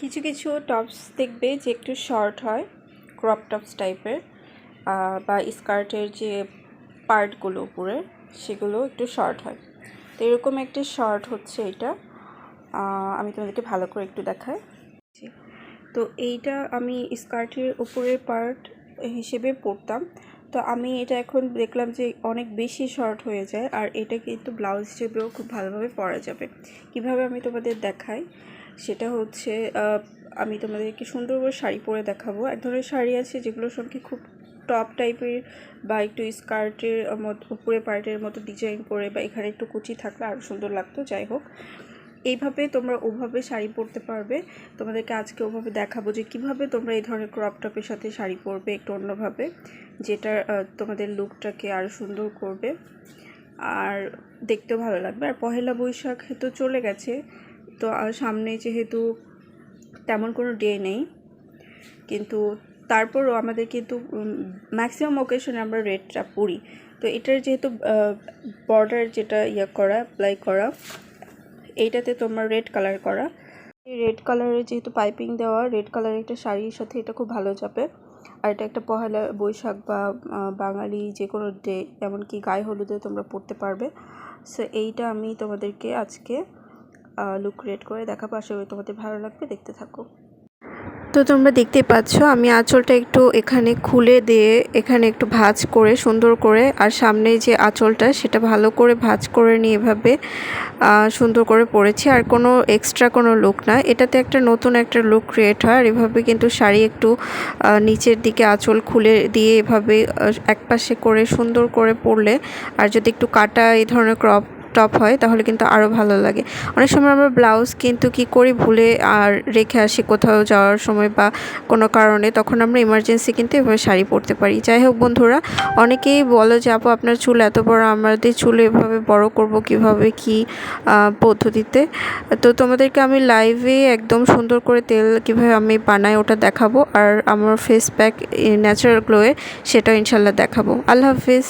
কিছু কিছু টপস দেখবে যে একটু শর্ট হয়, ক্রপ টপস টাইপের, বা স্কার্টের যে পার্টগুলো উপরে সেগুলো একটু শর্ট হয়। তো এরকম একটা শর্ট হচ্ছে এটা। আমি তোমাদেরকে ভালো করে একটু দেখাই। তো এইটা আমি স্কার্টের উপরের পার্ট হিসেবে পরতাম। তো আমি এটা এখন দেখলাম যে অনেক বেশি শর্ট হয়ে যায়, আর এটা কিন্তু ব্লাউজ হিসেবেও খুব ভালোভাবে পরা যাবে। কিভাবে আমি তোমাদের দেখাই সেটা হচ্ছে, আমি তোমাদেরকে সুন্দর করে শাড়ি পরে দেখাবো। এক ধরনের শাড়ি আছে যেগুলোর সঙ্গে খুব টপ টাইপের বা একটু স্কার্টের মতো উপরে পার্টের মতো ডিজাইন করে, বা এখানে একটু কুচি থাকলে আরও সুন্দর লাগতো। যাই হোক, এইভাবে তোমরা ওভাবে শাড়ি পরতে পারবে। তোমাদেরকে আজকে ওভাবে দেখাবো যে কিভাবে তোমরা এই ধরনের ক্রপ টপের সাথে শাড়ি পরবে একটু অন্যভাবে, যেটা তোমাদের লুকটাকে আরও সুন্দর করবে আর দেখতেও ভালো লাগবে। আর পহেলা বৈশাখ তো চলে গেছে, তো সামনে যেহেতু তেমন কোনো ডে নেই, কিন্তু তারপরও আমাদের কিন্তু ম্যাক্সিমাম ওকেশনে আমরা রেডটা পরি। তো এটার যেহেতু বর্ডার যেটা অ্যাপ্লাই করা, এইটাতে তোমার রেড কালার করা, এই রেড কালারের যেহেতু পাইপিং দেওয়া, রেড কালারের একটা শাড়ির সাথে এটা খুব ভালো যাবে। আর এটা একটা পহেলা বৈশাখ বা বাঙালি যে কোনো ডে, এমনকি গায়ে হলুদে তোমরা পরতে পারবে। সো এইটা আমি তোমাদেরকে আজকে লুক ক্রিয়েট করে দেখাবো। আশা করি তোমাদের ভালো লাগবে, দেখতে থাকো। তো তোমরা দেখতেই পাচ্ছ আমি আঁচলটা একটু এখানে খুলে দিয়ে এখানে একটু ভাঁজ করে সুন্দর করে, আর সামনে যে আঁচলটা সেটা ভালো করে ভাঁজ করে নিয়ে এভাবে সুন্দর করে পরেছি। আর কোনো এক্সট্রা কোনো লুক না, এটাতে একটা নতুন একটা লুক ক্রিয়েট হয়। আর এভাবে কিন্তু শাড়ি একটু নিচের দিকে আঁচল খুলে দিয়ে এভাবে একপাশে করে সুন্দর করে পরলে, আর যদি একটু কাটা এই ধরনের ক্রপ টপ হয় তাহলে কিন্তু আরও ভালো লাগে। অনেক সময় আমরা ব্লাউজ কিন্তু কি করি, ভুলে আর রেখে আসি কোথাও যাওয়ার সময় বা কোনো কারণে, তখন আমরা ইমার্জেন্সি কিন্তু এভাবে শাড়ি পরতে পারি। যাই হোক বন্ধুরা, অনেকেই বলো যে আপু আপনার চুল এত বড়, আমাদের চুল এভাবে বড় করব কিভাবে, কি পদ্ধতিতে। তো তোমাদেরকে আমি লাইভে একদম সুন্দর করে তেল কিভাবে আমি বানাই ওটা দেখাবো, আর আমার ফেস প্যাক ন্যাচারাল গ্লোয়ে সেটাও ইনশাল্লাহ দেখাবো। আল্লাহ হাফিজ।